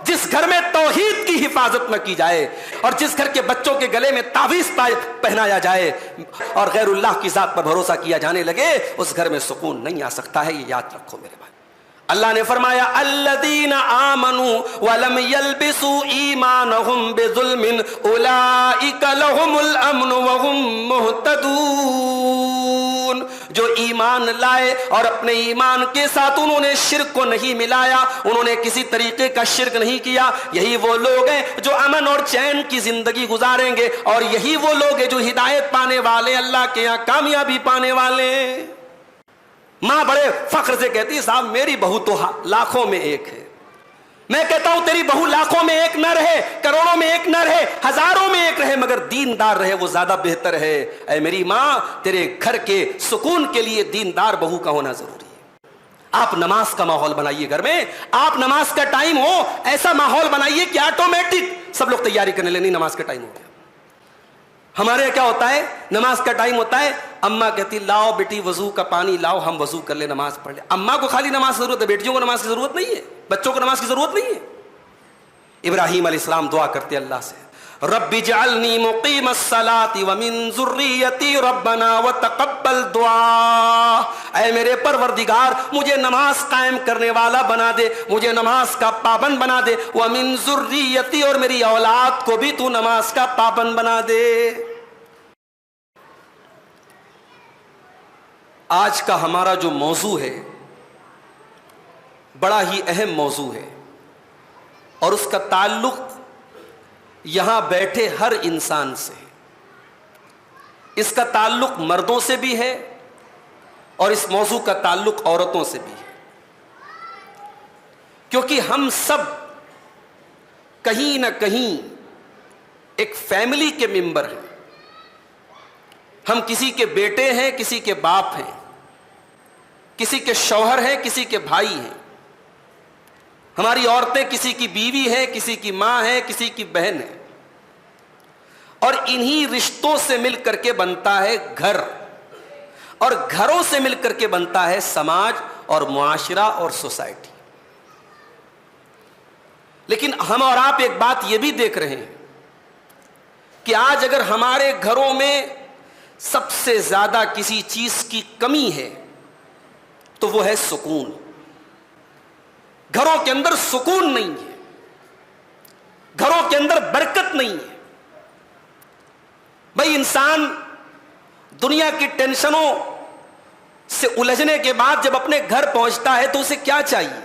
جس گھر میں توحید کی حفاظت نہ کی جائے اور جس گھر کے بچوں کے گلے میں تعویذ پہنایا جائے اور غیر اللہ کی ذات پر بھروسہ کیا جانے لگے، اس گھر میں سکون نہیں آ سکتا ہے. یہ یاد رکھو میرے بھائی. اللہ نے فرمایا الذین آمنوا ولم یلبسوا ایمانہم بظلم اولئک لہم الامن وہم مہتدون. جو ایمان لائے اور اپنے ایمان کے ساتھ انہوں نے شرک کو نہیں ملایا، انہوں نے کسی طریقے کا شرک نہیں کیا، یہی وہ لوگ ہیں جو امن اور چین کی زندگی گزاریں گے، اور یہی وہ لوگ ہیں جو ہدایت پانے والے، اللہ کے یہاں کامیابی پانے والے. ماں بڑے فخر سے کہتی ہے صاحب میری بہو تو لاکھوں میں ایک ہے. میں کہتا ہوں تیری بہو لاکھوں میں ایک نہ رہے، کروڑوں میں ایک نہ رہے، ہزاروں میں ایک رہے، مگر دیندار رہے، وہ زیادہ بہتر ہے. اے میری ماں، تیرے گھر کے سکون کے لیے دیندار بہو کا ہونا ضروری ہے. آپ نماز کا ماحول بنائیے گھر میں. آپ نماز کا ٹائم ہو ایسا ماحول بنائیے کہ آٹومیٹک سب لوگ تیاری کرنے لیں، نہیں نماز کا ٹائم ہو گیا. ہمارے کیا ہوتا ہے، نماز کا ٹائم ہوتا ہے، اماں کہتی لاؤ بیٹی وضو کا پانی لاؤ، ہم وضو کر لیں نماز پڑھ لیں. اماں کو خالی نماز کی ضرورت ہے، بیٹیوں کو نماز کی ضرورت نہیں ہے، بچوں کو نماز کی ضرورت نہیں ہے. ابراہیم علیہ السلام دعا کرتے اللہ سے، رب اجعلنی مقیم الصلاۃ ومن ذریتی ربنا وتقبل دعا. اے میرے پروردگار مجھے نماز قائم کرنے والا بنا دے، مجھے نماز کا پابند بنا دے، ومن ذریتی اور میری اولاد کو بھی تو نماز کا پابند بنا دے. آج کا ہمارا جو موضوع ہے بڑا ہی اہم موضوع ہے، اور اس کا تعلق یہاں بیٹھے ہر انسان سے ہے. اس کا تعلق مردوں سے بھی ہے اور اس موضوع کا تعلق عورتوں سے بھی ہے، کیونکہ ہم سب کہیں نہ کہیں ایک فیملی کے ممبر ہیں. ہم کسی کے بیٹے ہیں، کسی کے باپ ہیں، کسی کے شوہر ہیں، کسی کے بھائی ہیں. ہماری عورتیں کسی کی بیوی ہیں، کسی کی ماں ہے، کسی کی بہن ہے، اور انہی رشتوں سے مل کر کے بنتا ہے گھر، اور گھروں سے مل کر کے بنتا ہے سماج اور معاشرہ اور سوسائٹی. لیکن ہم اور آپ ایک بات یہ بھی دیکھ رہے ہیں کہ آج اگر ہمارے گھروں میں سب سے زیادہ کسی چیز کی کمی ہے تو وہ ہے سکون. گھروں کے اندر سکون نہیں ہے، گھروں کے اندر برکت نہیں ہے. بھائی انسان دنیا کی ٹینشنوں سے الجھنے کے بعد جب اپنے گھر پہنچتا ہے تو اسے کیا چاہیے؟